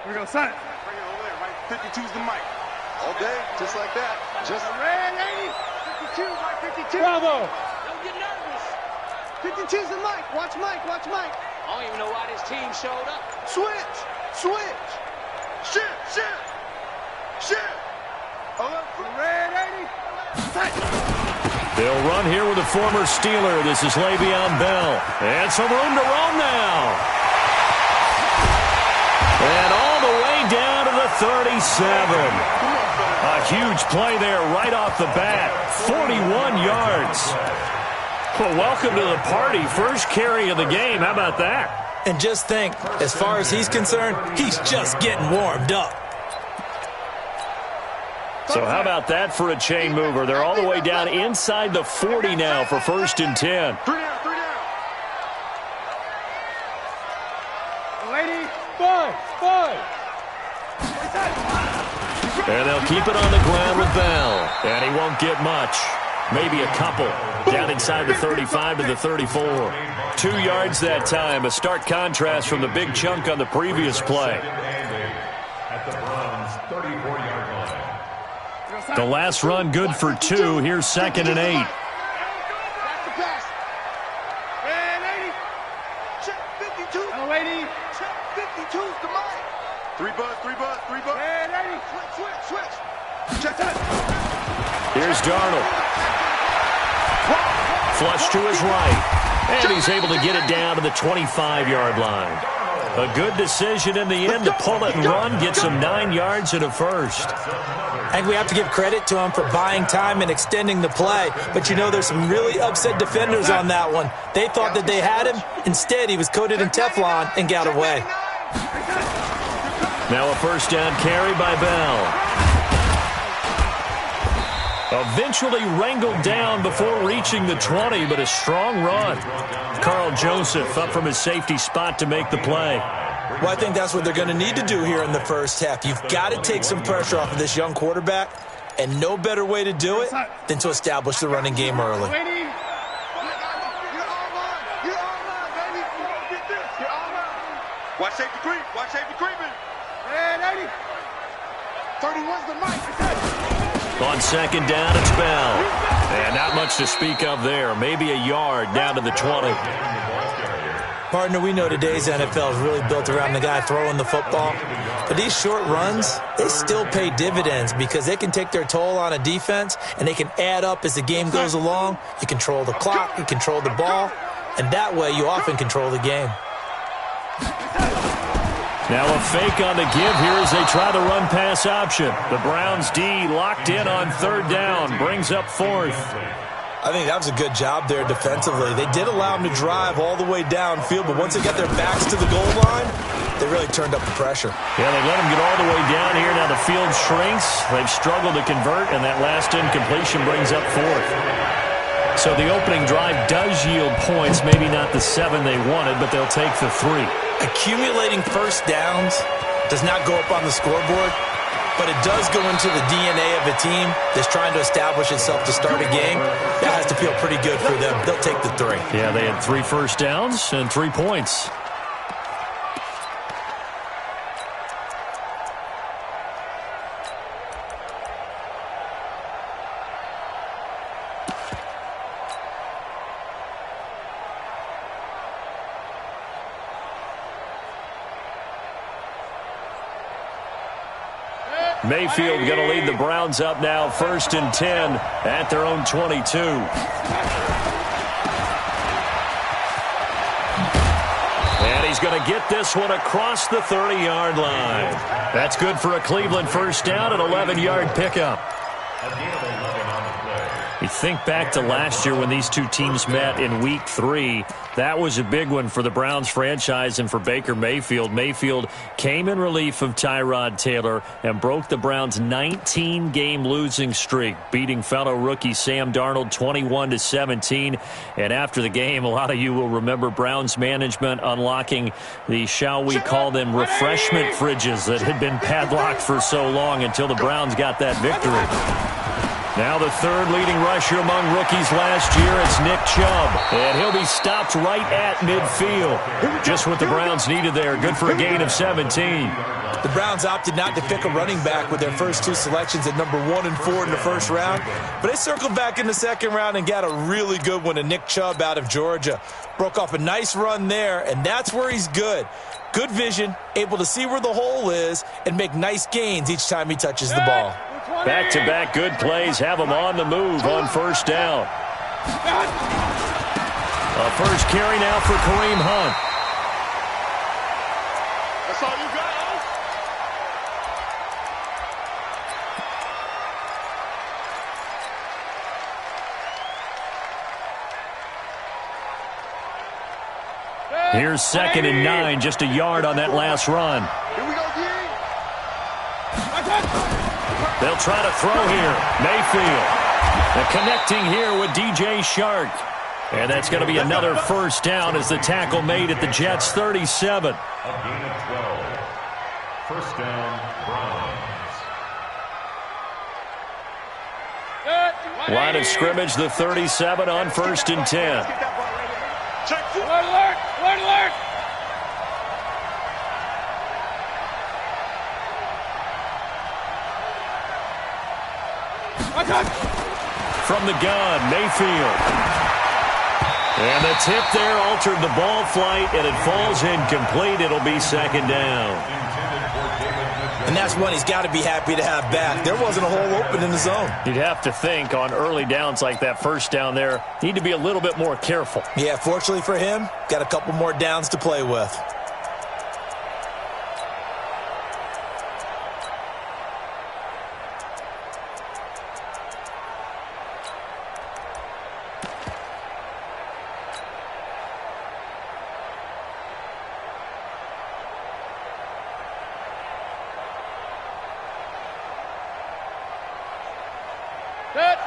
we go, son. Bring it over there, right? 52's the mic. All day, just like that. Just red 80. 52, right? 52. Bravo. Don't get nervous. 52's the mic. Watch Mike. Watch Mike. I don't even know why this team showed up. switch, switch. Shift. Red 80. Set. They'll run here with a former Steeler. This is Le'Veon Bell. And some room to roam now. And all the way down to the 37. A huge play there right off the bat. 41 yards. Well, welcome to the party. First carry of the game. How about that? And just think, as far as he's concerned, he's just getting warmed up. So how about that for a chain mover? They're all the way down inside the 40 now for 1st and 10. Three down. Lady. Five. And they'll keep it on the ground with Bell. And he won't get much. Maybe a couple. Down inside the 35 to the 34. 2 yards that time. A stark contrast from the big chunk on the previous play. At the Browns' 34-yard line. The last run good for 2. Here's 2nd and 8. Red 80. Check 52. Lady. Check 52's the mic. Three buzz. Red 80. Switch. Check that. Here's Darnold. Flush to his right. And he's able to get it down to the 25-yard line. A good decision in the end to pull it and run. Gets him 9 yards and a first. I think we have to give credit to him for buying time and extending the play. But, you know, there's some really upset defenders on that one. They thought that they had him. Instead, he was coated in Teflon and got away. Now a first down carry by Bell. Eventually wrangled down before reaching the 20, but a strong run. Carl Joseph up from his safety spot to make the play. Well, I think that's what they're going to need to do here in the first half. You've got to take some pressure off of this young quarterback, and no better way to do it than to establish the running game early. Lady. You're all mine, baby. You won't get this. You're all mine. Watch safety creeping. Red 80. 31's the mic. On 2nd down, it's Bell. And not much to speak of there. Maybe a yard down to the 20. Partner, we know today's NFL is really built around the guy throwing the football. But these short runs, they still pay dividends because they can take their toll on a defense, and they can add up as the game goes along. You control the clock, you control the ball, and that way you often control the game. Now a fake on the give here as they try the run-pass option. The Browns' D locked in on 3rd down. Brings up 4th. I think that was a good job there defensively. They did allow him to drive all the way downfield, but once they got their backs to the goal line, they really turned up the pressure. Yeah, they let him get all the way down here. Now the field shrinks. They've struggled to convert, and that last incompletion brings up 4th. So the opening drive does yield points, maybe not the 7 they wanted, but they'll take the 3. Accumulating first downs does not go up on the scoreboard, but it does go into the DNA of a team that's trying to establish itself to start a game. That has to feel pretty good for them. They'll take the 3. Yeah, they had 3 first downs and 3 points. Mayfield going to lead the Browns up now, 1st and 10 at their own 22. And he's going to get this one across the 30-yard line. That's good for a Cleveland first down, an 11-yard pickup. You think back to last year when these two teams met in Week 3. That was a big one for the Browns franchise and for Baker Mayfield. Mayfield came in relief of Tyrod Taylor and broke the Browns' 19-game losing streak, beating fellow rookie Sam Darnold 21-17. And after the game, a lot of you will remember Browns management unlocking the, shall we call them, refreshment fridges that had been padlocked for so long until the Browns got that victory. Now the third leading rusher among rookies last year, it's Nick Chubb. And he'll be stopped right at midfield. Just what the Browns needed there. Good for a gain of 17. The Browns opted not to pick a running back with their first two selections at number 1 and 4 in the first round. But they circled back in the second round and got a really good one to Nick Chubb out of Georgia. Broke off a nice run there, and that's where he's good. Good vision, able to see where the hole is, and make nice gains each time he touches the ball. Back-to-back good plays have him on the move on first down. A first carry now for Kareem Hunt. That's all you got, Here's 2nd and 9, just a yard on that last run. Here we go, D. They'll try to throw here. Mayfield. And connecting here with DJ Shark. And that's going to be another first down as the tackle made at the Jets' 37. A gain of 12. First down, Browns. Line of scrimmage, the 37 on 1st and 10. Check foot. Alert! Alert! From the gun, Mayfield. And the tip there altered the ball flight, and it falls incomplete. It'll be 2nd down. And that's one he's got to be happy to have back. There wasn't a hole open in the zone. You'd have to think on early downs like that first down there, need to be a little bit more careful. Yeah, fortunately for him, got a couple more downs to play with.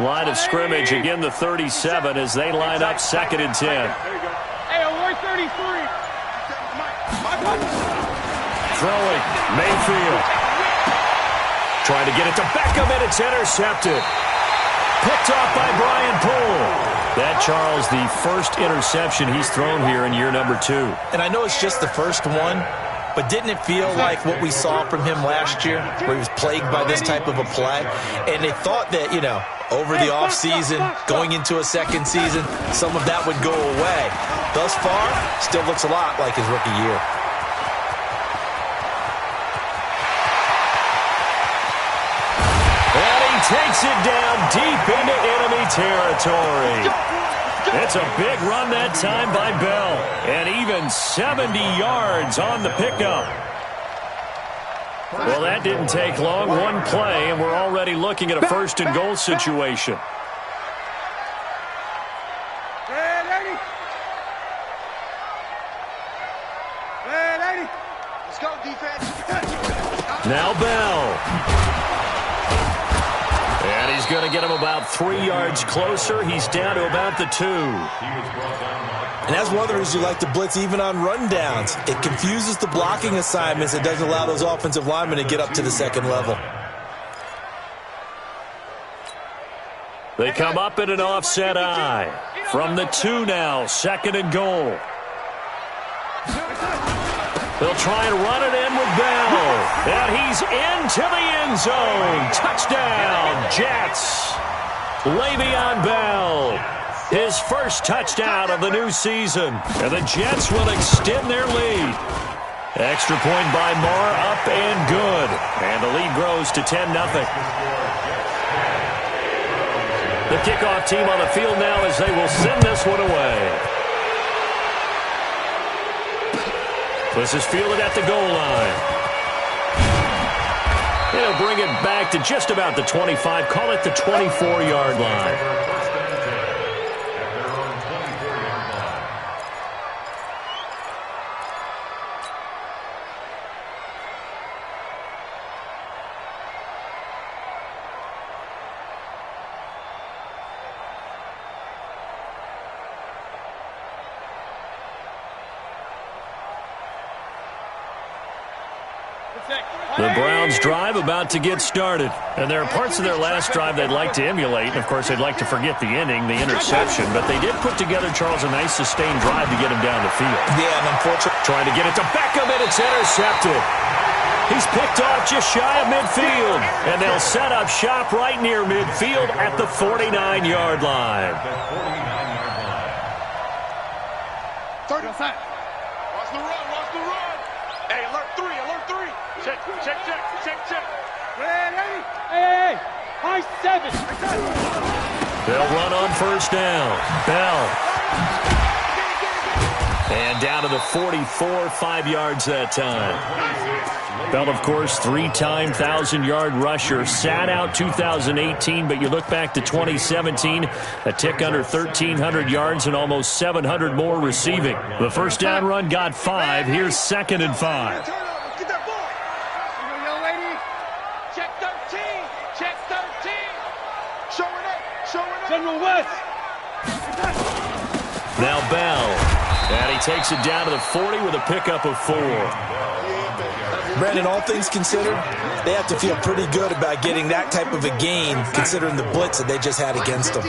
Line of scrimmage, again the 37 as they line up 2nd and 10. Hey, we're 33. Throwing, Mayfield. Trying to get it to Beckham, and it's intercepted. Picked off by Brian Poole. That, Charles, the first interception he's thrown here in year number 2. And I know it's just the first one, but didn't it feel like what we saw from him last year, where he was plagued by this type of a play? And they thought that, over the offseason, going into a second season, some of that would go away. Thus far, still looks a lot like his rookie year. And he takes it down deep into enemy territory. It's a big run that time by Bell. And even 70 yards on the pickup. Well, that didn't take long. One play, and we're already looking at a 1st and goal situation. Let's go, defense. Now Bell. And he's going to get him about 3 yards closer. He's down to about the 2. And that's one of the reasons you like to blitz even on rundowns. It confuses the blocking assignments. It doesn't allow those offensive linemen to get up to the second level. They come up in an offset eye. From the 2 now, 2nd and goal. They'll try and run it in with Bell. And he's into the end zone. Touchdown, Jets. Le'Veon Bell. His first touchdown of the new season. And the Jets will extend their lead. Extra point by Moore, up and good. And the lead grows to 10-0. The kickoff team on the field now as they will send this one away. This is fielded at the goal line. They'll bring it back to just about the 25. Call it the 24-yard line. The Browns drive about to get started. And there are parts of their last drive they'd like to emulate. And, of course, they'd like to forget the inning, the interception. But they did put together, Charles, a nice sustained drive to get him down the field. Yeah, and unfortunately, trying to get it to Beckham, and it's intercepted. He's picked off just shy of midfield. And they'll set up shop right near midfield at the 49-yard line. 30. Watch the run, watch the run. Hey, alert 3, alert 3. Check. Ready? Hey, high 7. They'll run on first down. Bell. And down to the 44, 5 yards that time. Bell, of course, 3-time 1,000-yard rusher. Sat out 2018, but you look back to 2017, a tick under 1,300 yards and almost 700 more receiving. The first down run got 5. Here's 2nd and 5. Get that ball. Young lady. Check 13. Check 13. Showing up. General West. Now Bell. And he takes it down to the 40 with a pickup of 4. Brandon, all things considered, they have to feel pretty good about getting that type of a gain, considering the blitz that they just had against them.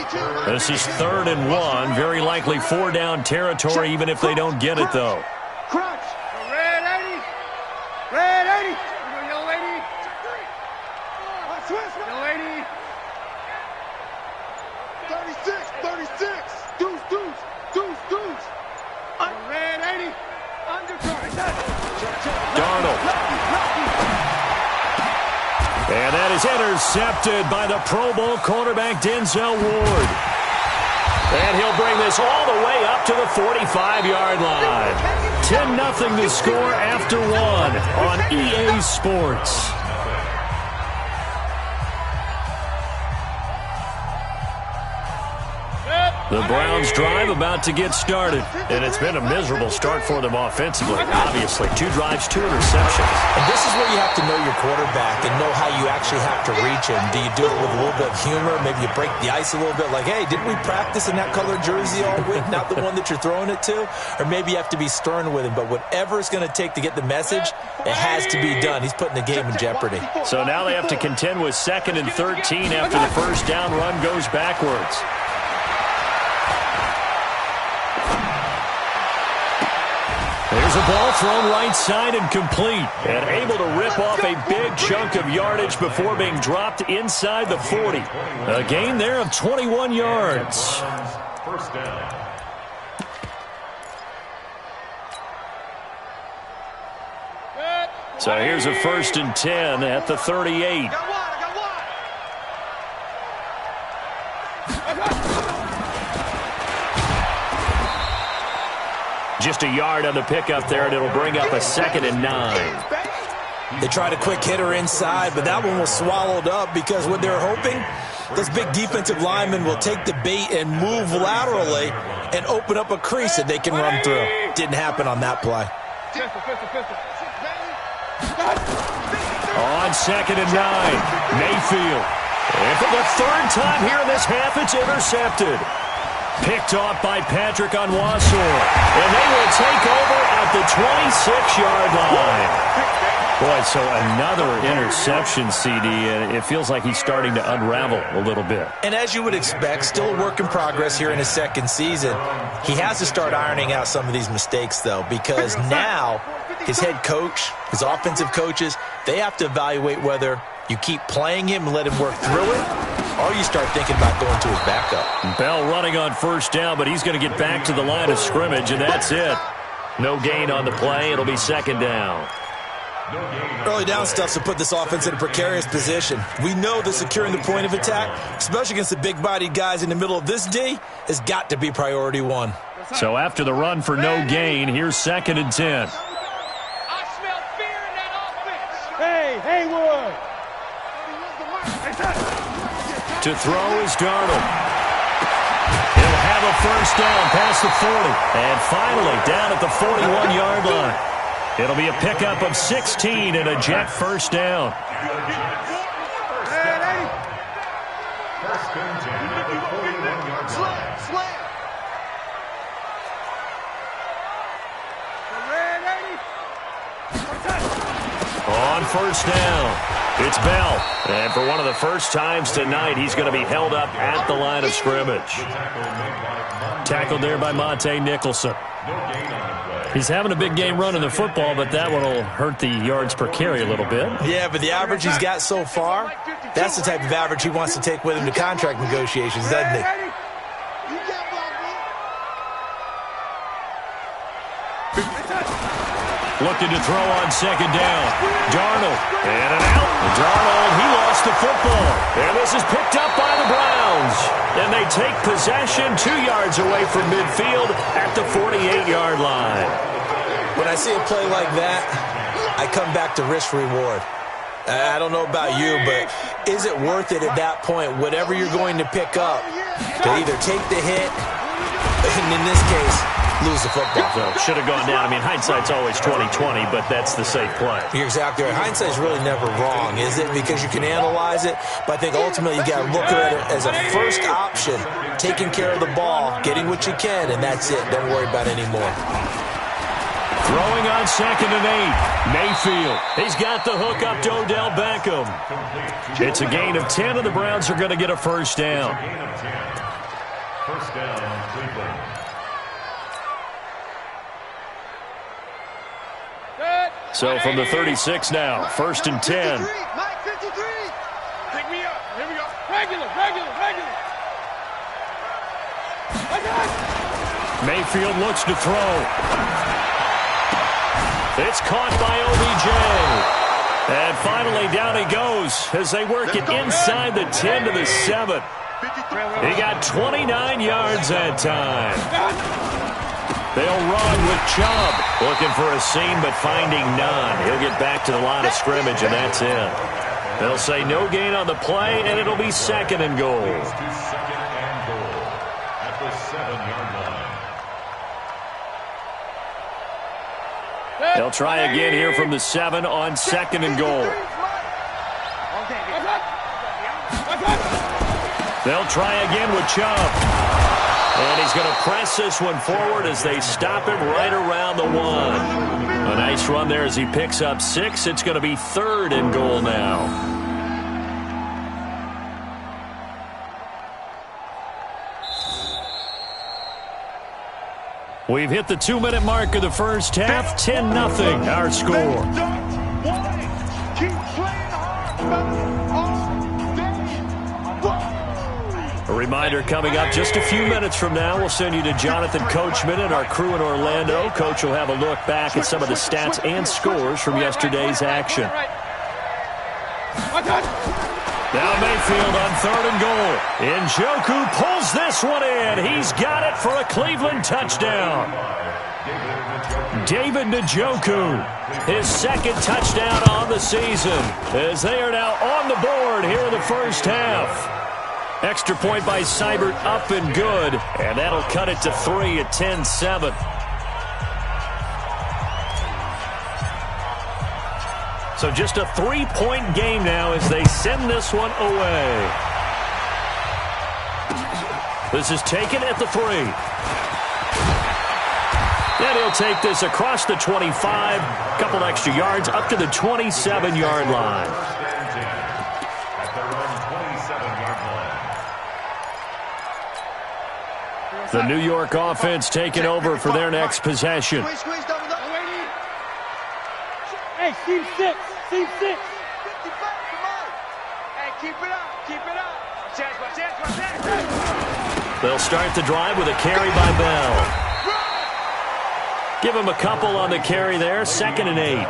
This is 3rd and 1. Very likely 4-down territory, even if they don't get it, though. Crunch. Red 80. Red 80. Young lady. Young lady. 36. Deuce. Red 80. Undercurrent. Darnold. And that is intercepted by the Pro Bowl cornerback Denzel Ward. And he'll bring this all the way up to the 45-yard line. 10-0 to score after 1 on EA Sports. The Browns drive about to get started, and it's been a miserable start for them offensively. Obviously, 2 drives, 2 interceptions. And this is where you have to know your quarterback and know how you actually have to reach him. Do you do it with a little bit of humor? Maybe you break the ice a little bit, like, hey, didn't we practice in that colored jersey all week, not the one that you're throwing it to? Or maybe you have to be stern with him. But whatever it's going to take to get the message, it has to be done. He's putting the game in jeopardy. So now they have to contend with 2nd and 13 after the first down run goes backwards. There's a ball thrown right side and complete. And able to rip off a big chunk of yardage before being dropped inside the 40. A gain there of 21 yards. First down. So here's a 1st and 10 at the 38. Just a yard on the pickup there, and it'll bring up a 2nd and 9. They tried a quick hitter inside, but that one was swallowed up because what they're hoping, those big defensive linemen will take the bait and move laterally and open up a crease that they can run through. Didn't happen on that play. On 2nd and 9, Mayfield. And for the 3rd time here in this half, it's intercepted. Picked off by Patrick Onwuasor. And they will take over at the 26-yard line. Boy, so another interception, CD, and it feels like he's starting to unravel a little bit. And as you would expect, still a work in progress here in his 2nd season. He has to start ironing out some of these mistakes, though, because now his head coach, his offensive coaches, they have to evaluate whether you keep playing him and let him work through it, or you start thinking about going to his backup. Bell running on first down, but he's going to get back to the line of scrimmage, and that's it. No gain on the play. It'll be 2nd down. Early down stuff to put this offense in a precarious position. We know that securing the point of attack, especially against the big-bodied guys in the middle of this D, has got to be priority 1. So after the run for no gain, here's 2nd and 10. I smell fear in that offense. Hey, Haywood. To throw is Darnold. He'll have a first down past the 40. And finally down at the 41-yard line. It'll be a pickup of 16 and a Jet first down. First and 10 at the 41-yard line. Slam. On first down, it's Bell. And for one of the first times tonight, he's going to be held up at the line of scrimmage. Tackled there by Monte Nicholson. He's having a big game running the football, but that one will hurt the yards per carry a little bit. Yeah, but the average he's got so far, that's the type of average he wants to take with him to contract negotiations, doesn't he? Looking to throw on second down. Darnold, and an out. Darnold, he lost the football. And this is picked up by the Browns. And they take possession 2 yards away from midfield at the 48-yard line. When I see a play like that, I come back to risk-reward. I don't know about you, but is it worth it at that point, whatever you're going to pick up, to either take the hit, and in this case, lose the football? So should have gone down. I mean, hindsight's always 20/20, but that's the safe play. You're exactly right. Hindsight's really never wrong, is it? Because you can analyze it, but I think ultimately you got to look at it as a first option, taking care of the ball, getting what you can, and that's it. Don't worry about it anymore. Throwing on second and 8. Mayfield. He's got the hook up to Odell Beckham. It's a gain of 10, and the Browns are going to get a first down. First down, Cleveland. So from the 36 now, first and 10. Mike 53. Pick me up. Here we go. Regular. Mayfield looks to throw. It's caught by OBJ. And finally down he goes as they work it inside the 10 to the 7. He got 29 yards that time. They'll run with Chubb. Looking for a seam, but finding none. He'll get back to the line of scrimmage, and that's it. They'll say no gain on the play, and it'll be second and goal. Second and goal at the 7-yard line. They'll try again here from the 7 on second and goal. They'll try again with Chubb. And he's going to press this one forward as they stop him right around the 1. A nice run there as he picks up 6. It's going to be third and goal now. We've hit the 2-minute mark of the first half. 10-0 our score. Keep playing hard. A reminder coming up just a few minutes from now. We'll send you to Jonathan Coachman and our crew in Orlando. Coach will have a look back at some of the stats and scores from yesterday's action. Now Mayfield on third and goal. Njoku pulls this one in. He's got it for a Cleveland touchdown. David Njoku, his second touchdown on the season, as they are now on the board here in the first half. Extra point by Seibert up and good, and that'll cut it to 3 at 10-7. So just a 3-point game now as they send this one away. This is taken at the 3. And he'll take this across the 25, couple extra yards up to the 27-yard line. The New York offense taking over for their next possession. Hey, seam 6. Hey, keep it up. Chance. They'll start the drive with a carry by Bell. Give him a couple on the carry there. Second and 8.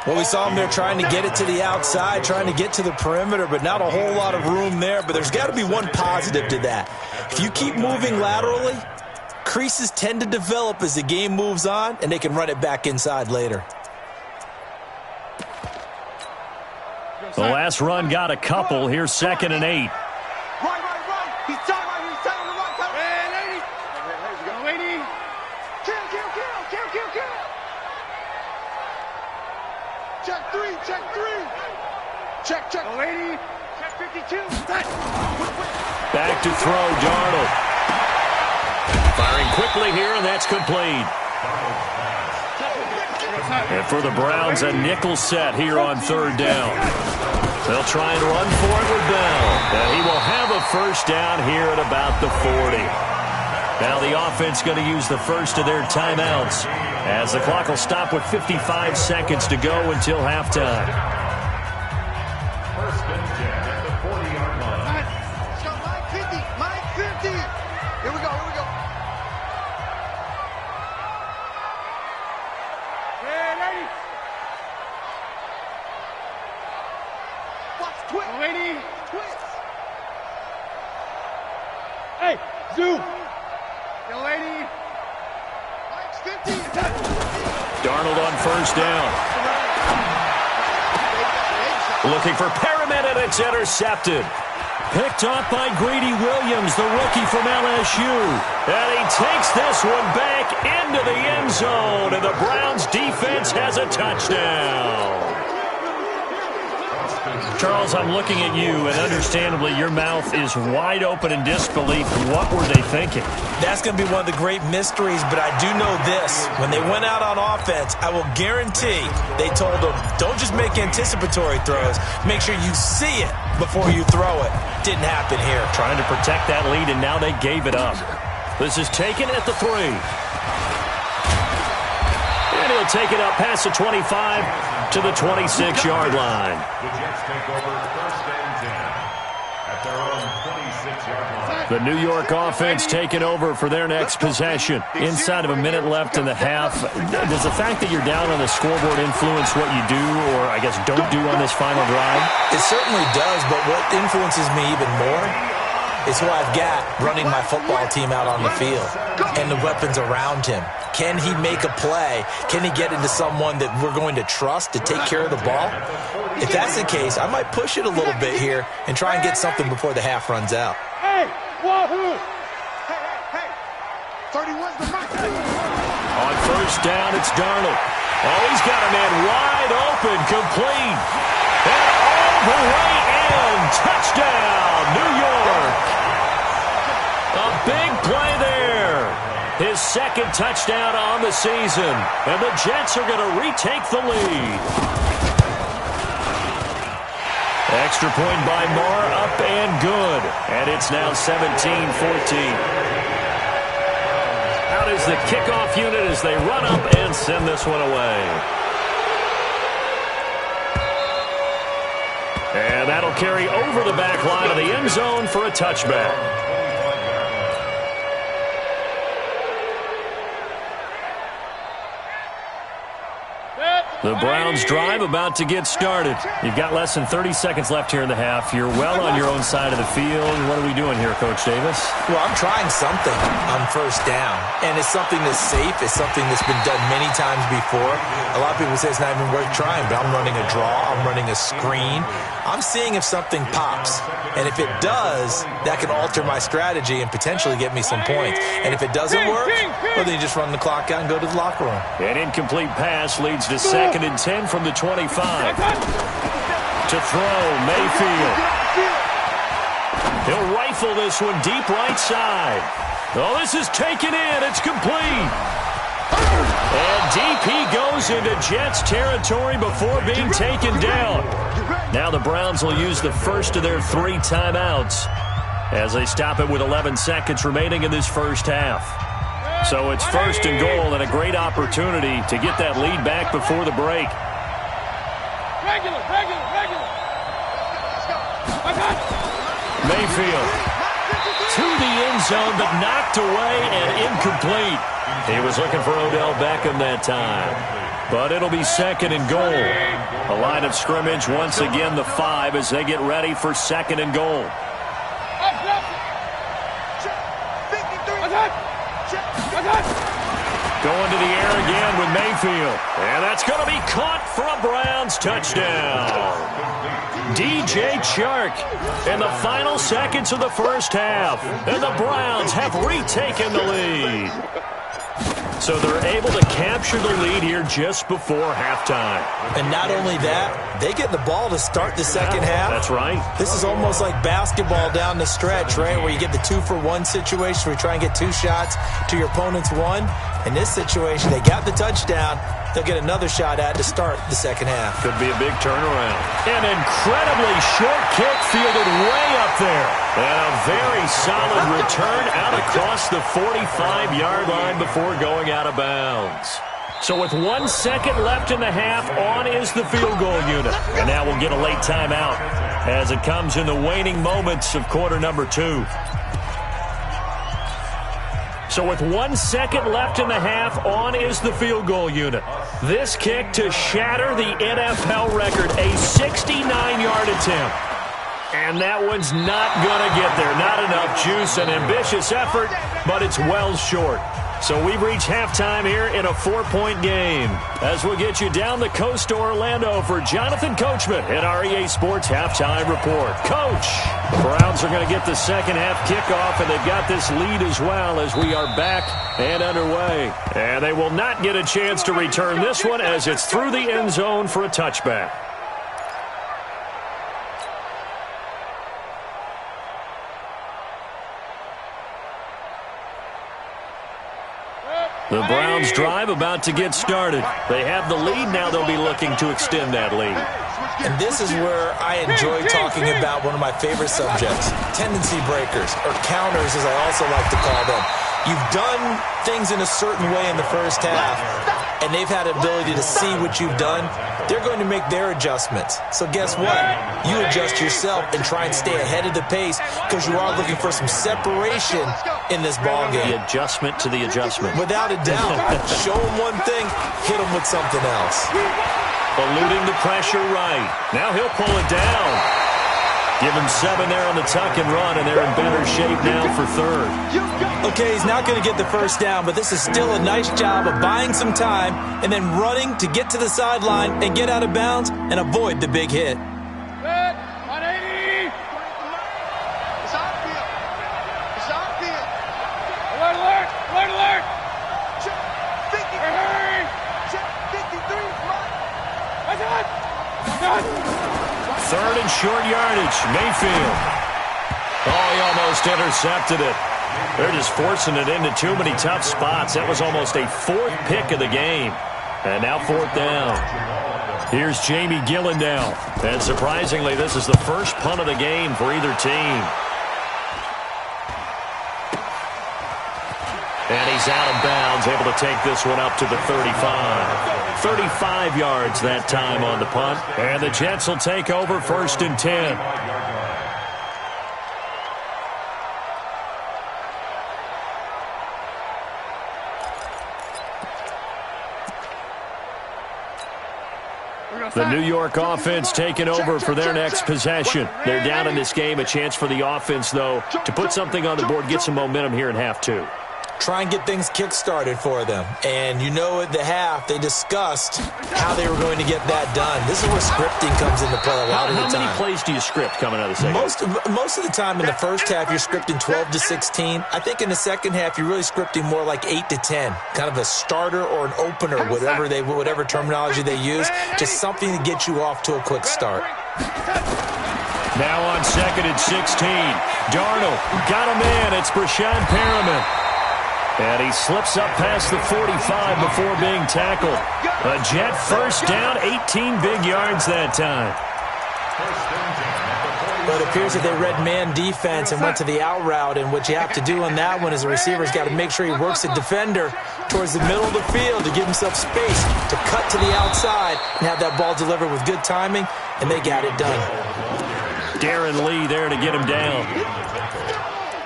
Well, we saw him there trying to get it to the outside, trying to get to the perimeter, but not a whole lot of room there. But there's got to be one positive to that. If you keep moving laterally, creases tend to develop as the game moves on, and they can run it back inside later. The last run got a couple. Here's second and 8. Right. He's telling the right. Lady. Kill. Check 3. Check. Lady. Check 52. Back to throw, Darnold. Firing quickly here, and that's complete. And for the Browns, a nickel set here on third down. They'll try and run for it with Bell. And he will have a first down here at about the 40. Now the offense going to use the first of their timeouts as the clock will stop with 55 seconds to go until halftime. First and 10 at the 40-yard line. Let's go, Mike 50. Here we go. Ready? Watch twist. Ready? Twist. Hey, zoom. You ready? Mike's 50. Darnold on first down. Looking for Perriman, and it's intercepted. Picked off by Greedy Williams, the rookie from LSU. And he takes this one back into the end zone, and the Browns defense has a touchdown. Charles, I'm looking at you, and understandably, your mouth is wide open in disbelief. What were they thinking? That's going to be one of the great mysteries, but I do know this. When they went out on offense, I will guarantee they told them, don't just make anticipatory throws. Make sure you see it before you throw it. Didn't happen here. Trying to protect that lead, and now they gave it up. This is taken at the 3. And he'll take it up past the 25 to the 26-yard line. The Jets take over first and 10 at their own 26-yard line. The New York offense taking over for their next possession. Inside of a minute left in the half. Does the fact that you're down on the scoreboard influence what you do, or I guess don't do on this final drive? It certainly does, but what influences me even more is who I've got running my football team out on the field and the weapons around him. Can he make a play? Can he get into someone that we're going to trust to take care of the ball? If that's the case, I might push it a little bit here and try and get something before the half runs out. Hey, wahoo! Hey. 31's the Mike. On first down, it's Darnold. Oh, he's got a man wide open, complete. And all the way in. Touchdown, New York. A big play there. His second touchdown on the season. And the Jets are going to retake the lead. Extra point by Moore, up and good. And it's now 17-14. Out is the kickoff unit as they run up and send this one away. And that'll carry over the back line of the end zone for a touchback. The Browns drive about to get started. You've got less than 30 seconds left here in the half. You're well on your own side of the field. What are we doing here, Coach Davis? Well, I'm trying something on first down, and it's something that's safe. It's something that's been done many times before. A lot of people say it's not even worth trying, but I'm running a draw. I'm running a screen. I'm seeing if something pops, and if it does, that can alter my strategy and potentially get me some points. And if it doesn't work, well, then you just run the clock out and go to the locker room. An incomplete pass leads to 2nd and 10 from the 25. To throw, Mayfield. He'll rifle this one deep right side. Oh, this is taken in. It's complete. And DP goes into Jets territory before being taken down. Now the Browns will use the first of their 3 timeouts as they stop it with 11 seconds remaining in this first half. So it's 1st and goal and a great opportunity to get that lead back before the break. Regular. Mayfield to the end zone, but knocked away and incomplete. He was looking for Odell Beckham that time. But it'll be 2nd and goal. The line of scrimmage once again the 5 as they get ready for 2nd and goal. Going to the air again with Mayfield. And that's going to be caught for a Browns touchdown. DJ Chark in the final seconds of the first half. And the Browns have retaken the lead. So they're able to capture the lead here just before halftime. And not only that, they get the ball to start the second half. That's right. This is almost like basketball down the stretch, right, where you get the 2-for-1 situation where you try and get 2 shots to your opponent's 1. In this situation, they got the touchdown, they'll get another shot at to start the second half. Could be a big turnaround. An incredibly short kick fielded way up there. And a very solid return out across the 45-yard line before going out of bounds. So with 1 second left in the half, on is the field goal unit. And now we'll get a late timeout as it comes in the waning moments of quarter number 2. So with 1 second left in the half, on is the field goal unit. This kick to shatter the NFL record, a 69-yard attempt. And that one's not going to get there. Not enough juice, an ambitious effort, but it's well short. So we've reached halftime here in a 4-point game. As we'll get you down the coast to Orlando for Jonathan Coachman in our EA Sports Halftime Report. Coach, Browns are going to get the second half kickoff, and they've got this lead as well as we are back and underway. And they will not get a chance to return this one as it's through the end zone for a touchback. The Browns drive about to get started. They have the lead. Now they'll be looking to extend that lead. And this is where I enjoy talking about one of my favorite subjects, tendency breakers, or counters as I also like to call them. You've done things in a certain way in the first half, and they've had the ability to see what you've done. They're going to make their adjustments. So guess what? You adjust yourself and try and stay ahead of the pace because you are looking for some separation in this ballgame. The adjustment to the adjustment. Without a doubt. Show them one thing, hit them with something else. Eluding the pressure right. Now he'll pull it down. Give him 7 there on the tuck and run, and they're in better shape now for third. Okay, he's not going to get the first down, but this is still a nice job of buying some time and then running to get to the sideline and get out of bounds and avoid the big hit. Good. 180. It's outfield. It's outfield. Alert, alert. Alert, alert. Check 50. Hurry. Check 53. Mike. That's it. Done. Third and short yardage. Mayfield. Oh, he almost intercepted it. They're just forcing it into too many tough spots. That was almost a 4th pick of the game. And now 4th down. Here's Jamie Gillen now. And surprisingly, this is the first punt of the game for either team. And he's out of bounds, able to take this one up to the 35. 35 yards that time on the punt. And the Jets will take over 1st and 10. The New York offense taking over for their next possession. They're down in this game. A chance for the offense, though, to put something on the board, get some momentum here in half 2. Try and get things kick-started for them. And you know at the half, they discussed how they were going to get that done. This is where scripting comes into play a lot of the time. How many plays do you script coming out of the second? Most of the time in the first half, you're scripting 12 to 16. I think in the second half, you're really scripting more like 8 to 10. Kind of a starter or an opener, whatever terminology they use. Just something to get you off to a quick start. Now on 2nd and 16. Darnold got a man. It's Brashad Perriman. And he slips up past the 45 before being tackled. A Jet first down, 18 big yards that time. But it appears that they read man defense and went to the out route, and what you have to do on that one is the receiver's got to make sure he works the defender towards the middle of the field to give himself space to cut to the outside and have that ball delivered with good timing, and they got it done. Darren Lee there to get him down.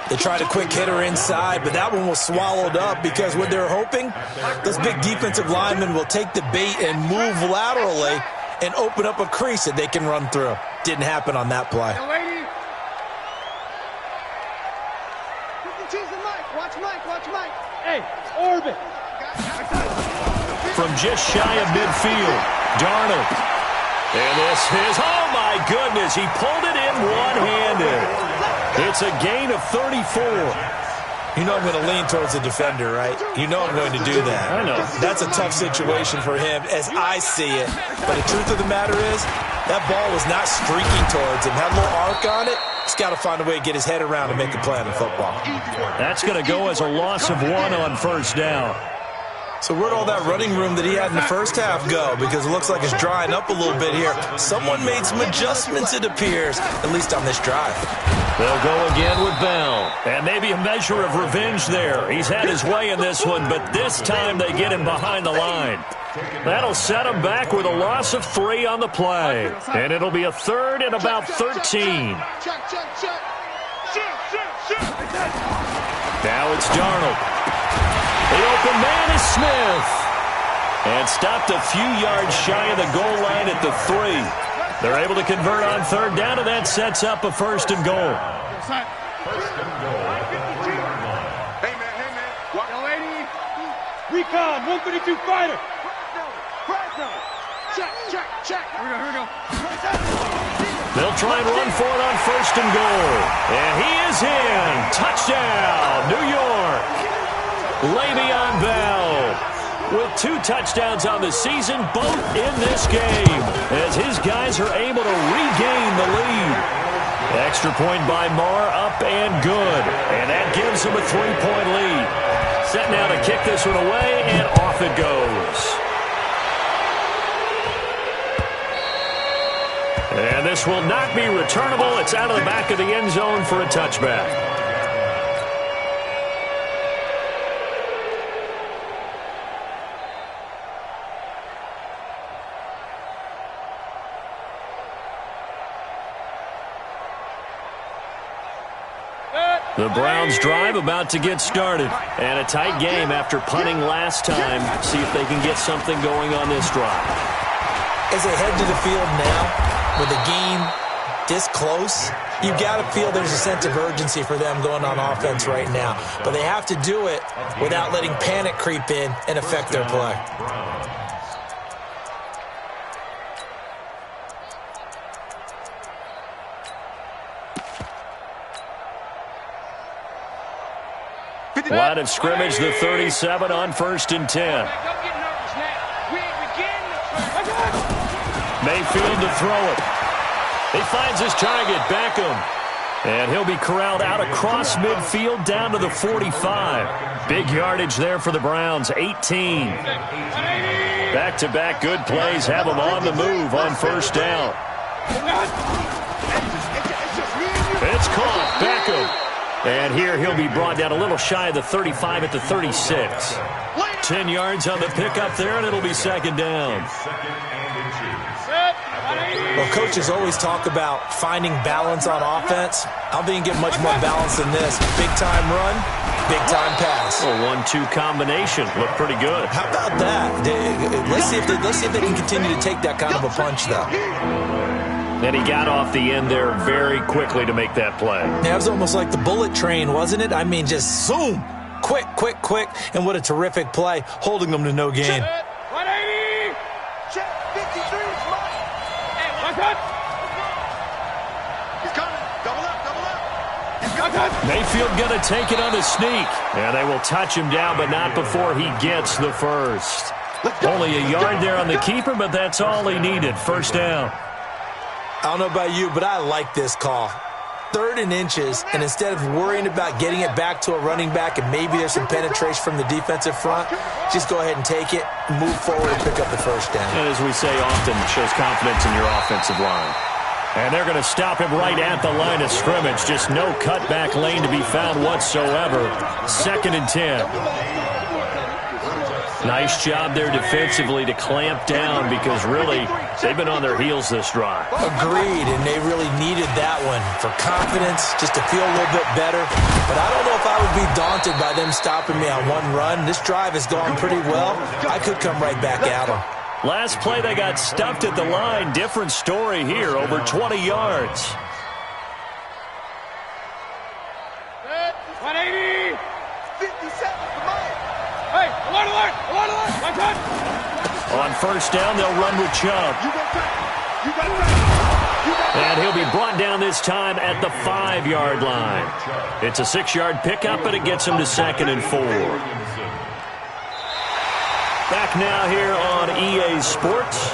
They tried a quick hitter inside, but that one was swallowed up because what they're hoping, those big defensive linemen will take the bait and move laterally and open up a crease that they can run through. Didn't happen on that play. Watch Mike. Hey, orbit. From just shy of midfield, Darnold. And this is, oh my goodness, he pulled it in one-handed. It's a gain of 34. You know I'm going to lean towards the defender, right? You know I'm going to do that. I know. That's a tough situation for him as I see it. But the truth of the matter is, that ball was not streaking towards him. Had a little arc on it. He's got to find a way to get his head around and make a play on the football. That's going to go as a loss of 1 on 1st down. So where'd all that running room that he had in the first half go? Because it looks like it's drying up a little bit here. Someone made some adjustments, it appears, at least on this drive. They'll go again with Bell. And maybe a measure of revenge there. He's had his way in this one, but this time they get him behind the line. That'll set him back with a loss of 3 on the play. And it'll be a third and about 13. Now it's Darnold. The open man is Smith. And stopped a few yards shy of the goal line at the 3. They're able to convert on third down, and that sets up a first and goal. First and goal. Hey, man. Yo, 80. Recon, 152 fighter. Check. Here we go. They'll try and run for it on first and goal. And he is in. Touchdown, New York. Le'Veon Bell with 2 touchdowns on the season, both in this game, as his guys are able to regain the lead. Extra point by Marr, up and good. And that gives him a 3-point lead. Set now to kick this one away, and off it goes. And this will not be returnable. It's out of the back of the end zone for a touchback. The Browns drive about to get started. And a tight game after punting last time. See if they can get something going on this drive. As they head to the field now, with the game this close, you've got to feel there's a sense of urgency for them going on offense right now. But they have to do it without letting panic creep in and affect their play. Line of scrimmage, the 37 on first and 10. Mayfield to throw it. He finds his target, Beckham. And he'll be corralled out across midfield down to the 45. Big yardage there for the Browns, 18. Back-to-back good plays have them on the move on first down. It's caught, Beckham. And here he'll be brought down a little shy of the 35 at the 36. 10 yards on the pickup there, and it'll be second down. Well, coaches always talk about finding balance on offense. I don't think you get much more balance than this. Big-time run, big-time pass. A 1-2 combination. Look pretty good. How about that? Let's see if they can continue to take that kind of a punch, though. And he got off the end there very quickly to make that play. Yeah, it was almost like the bullet train, wasn't it? I mean, just zoom. Quick. And what a terrific play, holding them to no gain. 180. Check. 53 is mine. He's coming. Double up. He's coming. Mayfield going to take it on the sneak. And they will touch him down, but not before he gets the first. Only a yard there on the keeper, but that's all he needed. First down. I don't know about you, but I like this call. 3rd and inches, and instead of worrying about getting it back to a running back and maybe there's some penetration from the defensive front, just go ahead and take it, move forward, and pick up the first down. And as we say often, it shows confidence in your offensive line. And they're going to stop him right at the line of scrimmage. Just no cutback lane to be found whatsoever. 2nd and 10. Nice job there defensively to clamp down because really they've been on their heels this drive. Agreed, and they really needed that one for confidence, just to feel a little bit better. But I don't know if I would be daunted by them stopping me on one run. This drive has gone pretty well. I could come right back at them. Last play they got stuffed at the line. Different story here, over 20 yards. 180. 57 for mine. Hey, alert. On first down, they'll run with Chubb. And he'll be brought down this time at the 5-yard line. It's a 6-yard pickup, but it gets him to 2nd and 4. Back now here on EA Sports.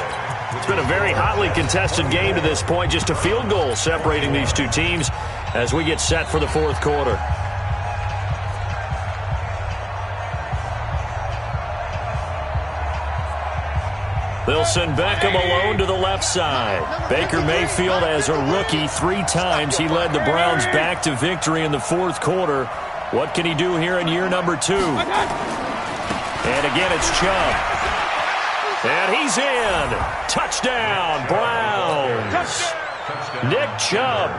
It's been a very hotly contested game to this point. Just a field goal separating these two teams as we get set for the 4th quarter. They'll send Beckham alone to the left side. Baker Mayfield, as a rookie, 3 times he led the Browns back to victory in the fourth quarter. What can he do here in year number 2? And again, it's Chubb. And he's in. Touchdown, Browns. Nick Chubb,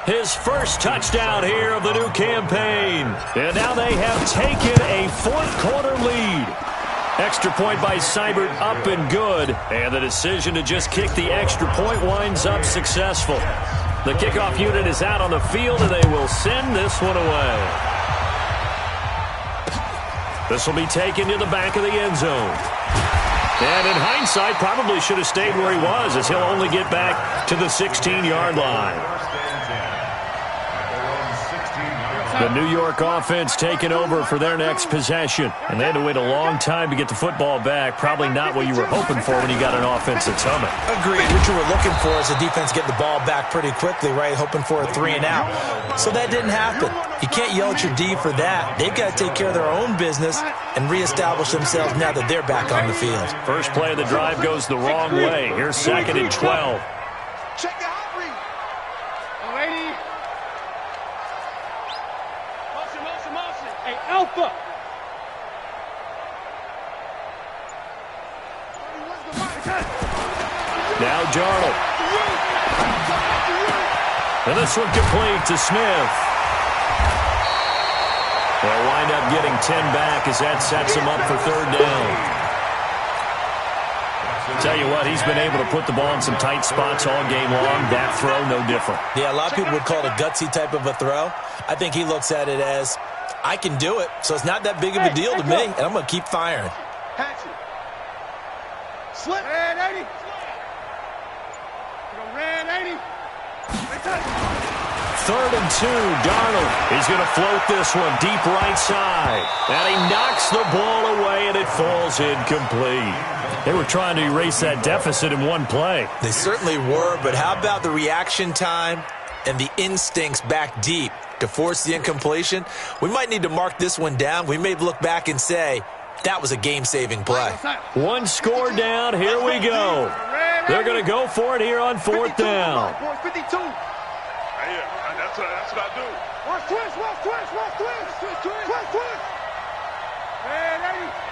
his first touchdown here of the new campaign. And now they have taken a fourth-quarter lead. Extra point by Seibert, up and good. And the decision to just kick the extra point winds up successful. The kickoff unit is out on the field, and they will send this one away. This will be taken to the back of the end zone. And in hindsight, probably should have stayed where he was, as he'll only get back to the 16-yard line. The New York offense taking over for their next possession. And they had to wait a long time to get the football back. Probably not what you were hoping for when you got an offense that's humming. Agreed. What you were looking for is the defense get the ball back pretty quickly, right? Hoping for a 3-and-out. So that didn't happen. You can't yell at your D for that. They've got to take care of their own business and reestablish themselves now that they're back on the field. First play of the drive goes the wrong way. Here's 2nd and 12. Check the hot read. Motion. Hey, Alpha. Now Darnold. And this one complete to Smith. They'll wind up getting 10 back as that sets him up for 3rd down. Tell you what, he's been able to put the ball in some tight spots all game long. That throw, no different. Yeah, a lot of people would call it a gutsy type of a throw. I think he looks at it as, I can do it, so it's not that big of a deal to me, and I'm going to keep firing. Hatchet. Slip. Red 80. Red 80. 3rd and 2, Darnold. He's going to float this one deep right side. And he knocks the ball away, and it falls incomplete. They were trying to erase that deficit in one play. They certainly were, but how about the reaction time and the instincts back deep to force the incompletion? We might need to mark this one down. We may look back and say, that was a game-saving play. One score down. Here we go. They're going to go for it here on 4th down. 52. That's what I do. Watch twist.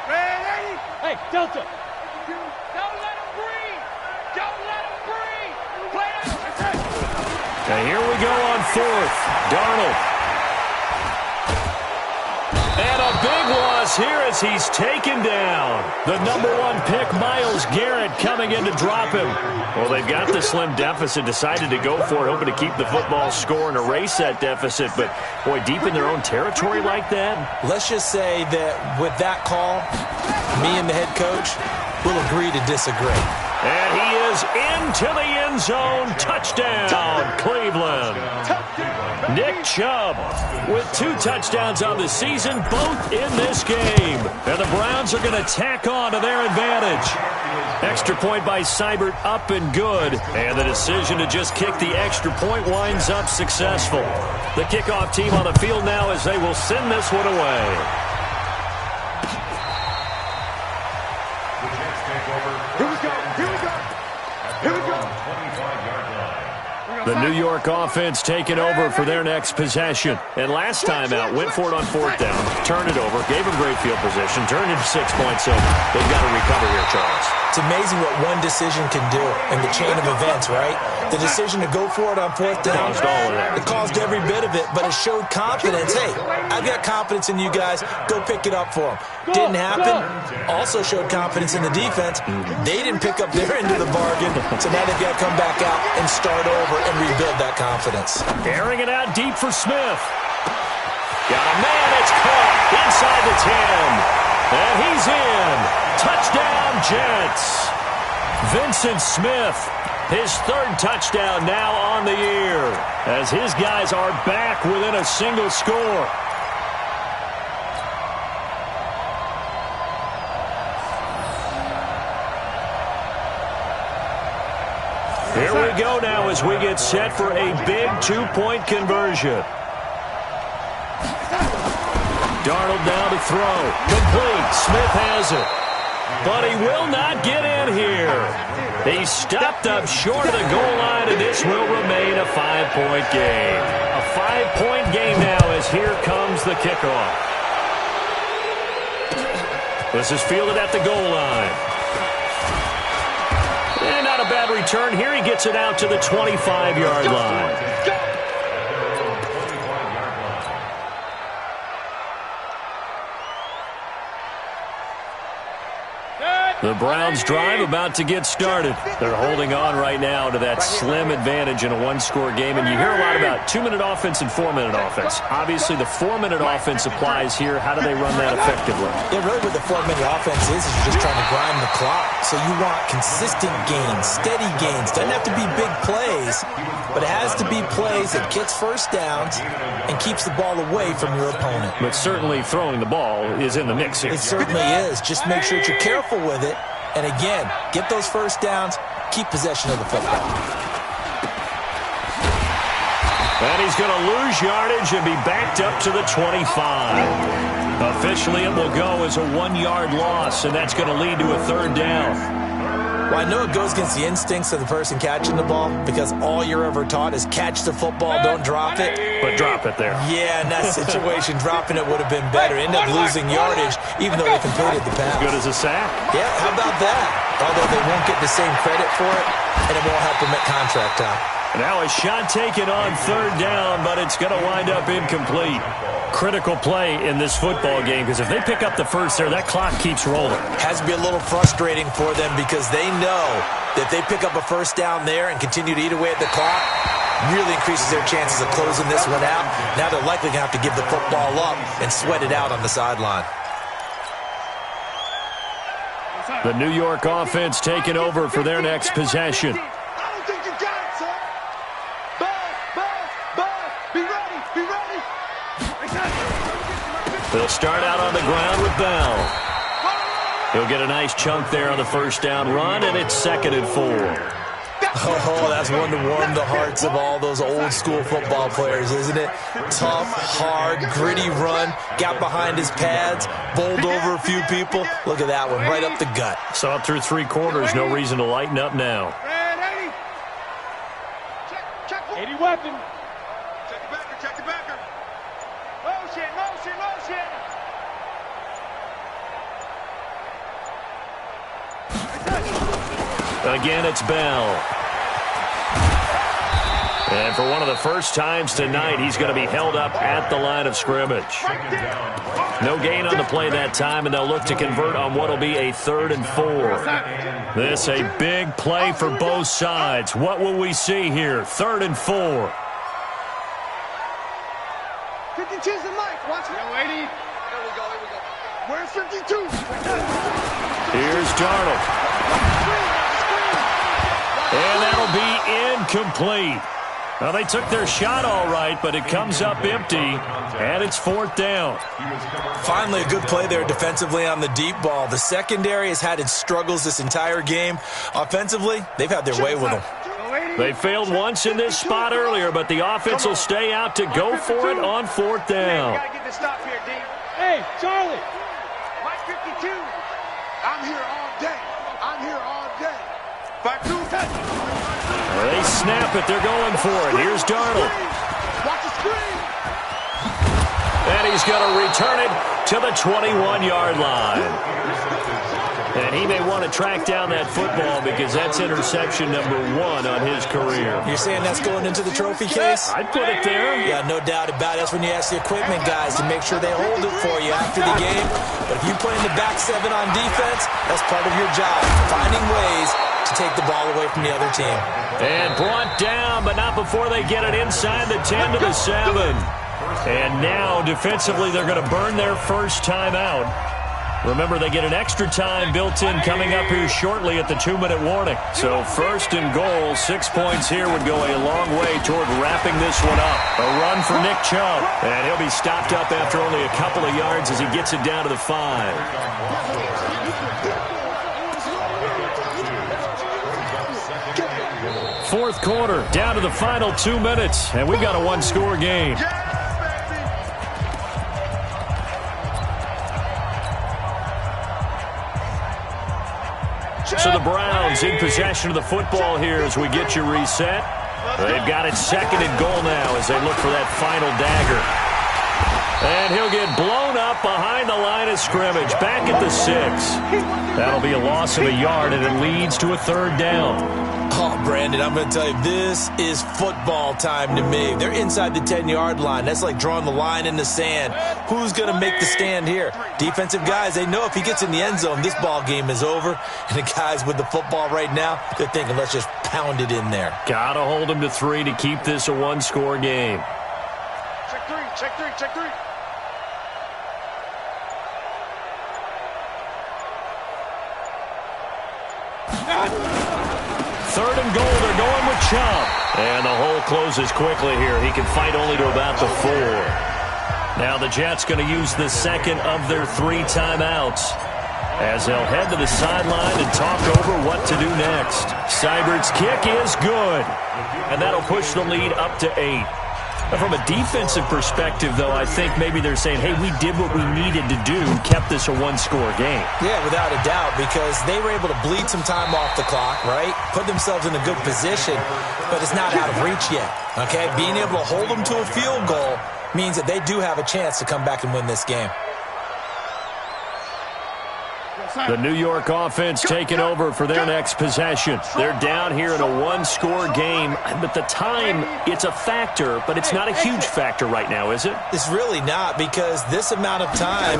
Red 80. Hey, Delta. Don't let him breathe. Play out. And here we go on 4th. Darnold. And a big loss here as he's taken down. The number 1 pick, Myles Garrett, coming in to drop him. Well, they've got the slim deficit, decided to go for it, hoping to keep the football score and erase that deficit. But, boy, deep in their own territory like that. Let's just say that with that call, me and the head coach will agree to disagree. And he is into the end zone. Touchdown, Cleveland. Nick Chubb with 2 touchdowns on the season, both in this game. And the Browns are going to tack on to their advantage. Extra point by Seibert, up and good. And the decision to just kick the extra point winds up successful. The kickoff team on the field now as they will send this one away. The New York offense taking over for their next possession. And last time out, went for it on 4th down, turned it over, gave them great field position, turned into 6 points, so they've got to recover here, Charles. It's amazing what one decision can do in the chain of events, right? The decision to go for it on 4th down, Caused all of that. it caused every bit of it, but it showed confidence. Hey, I've got confidence in you guys. Go pick it up for them. Didn't happen. Also showed confidence in the defense. They didn't pick up their end of the bargain, so now they've got to come back out and start over and rebuild that confidence. Airing it out deep for Smith. Got a man, it's caught inside the 10. And he's in. Touchdown, Jets. Vincent Smith, his 3rd touchdown now on the year, as his guys are back within a single score. Here we go now as we get set for a big 2-point conversion. Darnold down to throw. Complete. Smith has it. but he will not get in here. He stopped up short of the goal line, and this will remain a 5-point game. A 5-point game now as here comes the kickoff. This is fielded at the goal line. And not a bad return here. He gets it out to the 25-yard line. The Browns drive about to get started. They're holding on right now to that slim advantage in a one-score game. And you hear a lot about 2-minute offense and 4-minute offense. Obviously, the 4-minute offense applies here. How do they run that effectively? Yeah, really what the 4-minute offense is you're just trying to grind the clock. So you want consistent gains, steady gains. Doesn't have to be big plays, but it has to be plays that gets first downs and keeps the ball away from your opponent. But certainly throwing the ball is in the mix here. It certainly is. Just make sure that you're careful with it. And again, get those first downs, keep possession of the football. And he's going to lose yardage and be backed up to the 25. Officially, it will go as a 1-yard loss, and that's going to lead to a 3rd down. Well, I know it goes against the instincts of the person catching the ball because all you're ever taught is catch the football, don't drop it. But drop it there. Yeah, in that situation, dropping it would have been better. End up losing yardage, even though they completed the pass. As good as a sack. Yeah, how about that? Although they won't get the same credit for it, and it won't help them at contract time. Now a shot taken on 3rd down, but it's going to wind up incomplete. Critical play in this football game because if they pick up the first there, that clock keeps rolling. Has to be a little frustrating for them because they know that if they pick up a first down there and continue to eat away at the clock, really increases their chances of closing this one out. Now they're likely going to have to give the football up and sweat it out on the sideline. The New York offense taking over for their next possession. They'll start out on the ground with Bell. He'll get a nice chunk there on the first down run, and it's 2nd and 4. Oh, that's one to warm the hearts of all those old-school football players, isn't it? Tough, hard, gritty run, got behind his pads, bowled over a few people. Look at that one, right up the gut. Saw it through 3 quarters, no reason to lighten up now. 80 weapon. Check the backer. Motion. Again, it's Bell. And for one of the first times tonight, he's going to be held up at the line of scrimmage. No gain on the play that time, and they'll look to convert on what will be a 3rd and 4. This a big play for both sides. What will we see here? 3rd and 4. 52's the mic. Watch it. 80. Here we go. Where's 52? Here's Darnold. And that'll be incomplete. Now, they took their shot all right, but it comes up empty, and it's 4th down. Finally, a good play there defensively on the deep ball. The secondary has had its struggles this entire game. Offensively, they've had their way with them. They failed once in this spot earlier, but the offense will stay out to go for it on 4th down. Gotta get the stop here, D. Hey, Charlie. Mike 52. I'm here all day. 5-2. They snap it. They're going for it. Here's Darnold. Watch the screen. And he's going to return it to the 21-yard line. And he may want to track down that football because that's interception number 1 on his career. You're saying that's going into the trophy case? I'd put it there. Yeah, no doubt about it. That's when you ask the equipment guys to make sure they hold it for you after the game. But if you play in the back 7 on defense, that's part of your job, finding ways to take the ball away from the other team. And brought down, but not before they get it inside the 10 to the 7. And now, defensively, they're going to burn their first time out. Remember, they get an extra time built in coming up here shortly at the 2-minute warning. So 1st and goal, 6 points here would go a long way toward wrapping this one up. A run for Nick Chubb. And he'll be stopped up after only a couple of yards as he gets it down to the 5. 4th quarter, down to the final 2 minutes, and we've got a 1-score game. So the Browns in possession of the football here as we get you reset. They've got it 2nd and goal now as they look for that final dagger. And he'll get blown up behind the line of scrimmage, back at the 6. That'll be a loss of a yard, and it leads to a 3rd down. Oh, Brandon, I'm going to tell you, this is football time to me. They're inside the 10-yard line. That's like drawing the line in the sand. Who's going to make the stand here? Defensive guys, they know if he gets in the end zone, this ball game is over. And the guys with the football right now, they're thinking, let's just pound it in there. Got to hold him to 3 to keep this a one-score game. Check 3, check 3, check 3. 3rd and goal, they're going with Chubb. And the hole closes quickly here. He can fight only to about the 4. Now the Jets going to use the 2nd of their 3 timeouts as they'll head to the sideline and talk over what to do next. Seibert's kick is good, and that'll push the lead up to 8. From a defensive perspective, though, I think maybe they're saying, hey, we did what we needed to do, kept this a one-score game. Yeah, without a doubt, because they were able to bleed some time off the clock, right? Put themselves in a good position, but it's not out of reach yet, okay? Being able to hold them to a field goal means that they do have a chance to come back and win this game. The New York offense taking over for their next possession. They're down here in a one-score game, but the time, it's a factor, but it's not a huge factor right now, is it? It's really not, because this amount of time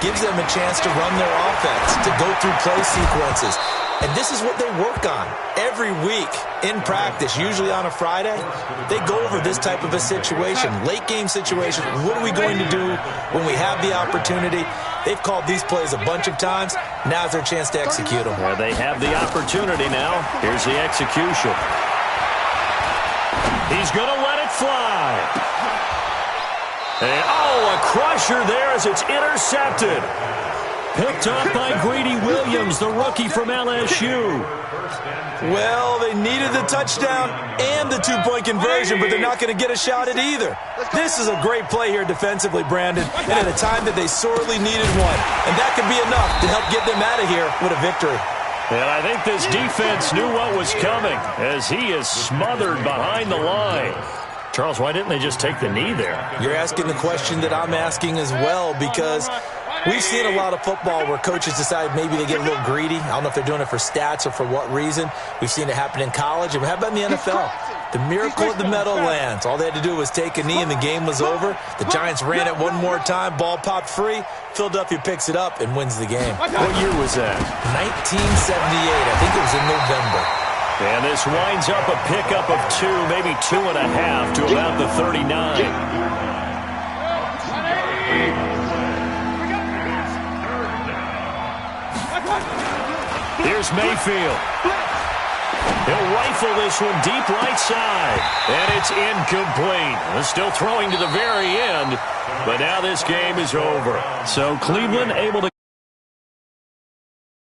gives them a chance to run their offense, to go through play sequences. And this is what they work on every week in practice, usually on a Friday. They go over this type of a situation, late-game situation. What are we going to do when we have the opportunity? They've called these plays a bunch of times. Now's their chance to execute them. Well, they have the opportunity now. Here's the execution. He's going to let it fly. And, oh, a crusher there as it's intercepted. Picked up by Greedy Williams, the rookie from LSU. Well, they needed the touchdown and the two-point conversion, but they're not going to get a shot at either. This is a great play here defensively, Brandon, and at a time that they sorely needed one. And that could be enough to help get them out of here with a victory. And I think this defense knew what was coming as he is smothered behind the line. Charles, why didn't they just take the knee there? You're asking the question that I'm asking as well, because we've seen a lot of football where coaches decide maybe they get a little greedy. I don't know if they're doing it for stats or for what reason. We've seen it happen in college, and how about in the NFL? The miracle at the Meadowlands. All they had to do was take a knee, and the game was over. The Giants ran it one more time. Ball popped free. Philadelphia picks it up and wins the game. What year was that? 1978. I think it was in November. And this winds up a pickup of 2, maybe 2.5 to about the 39. Here's Mayfield. He'll rifle this one deep right side. And it's incomplete. Still throwing to the very end. But now this game is over. So Cleveland able to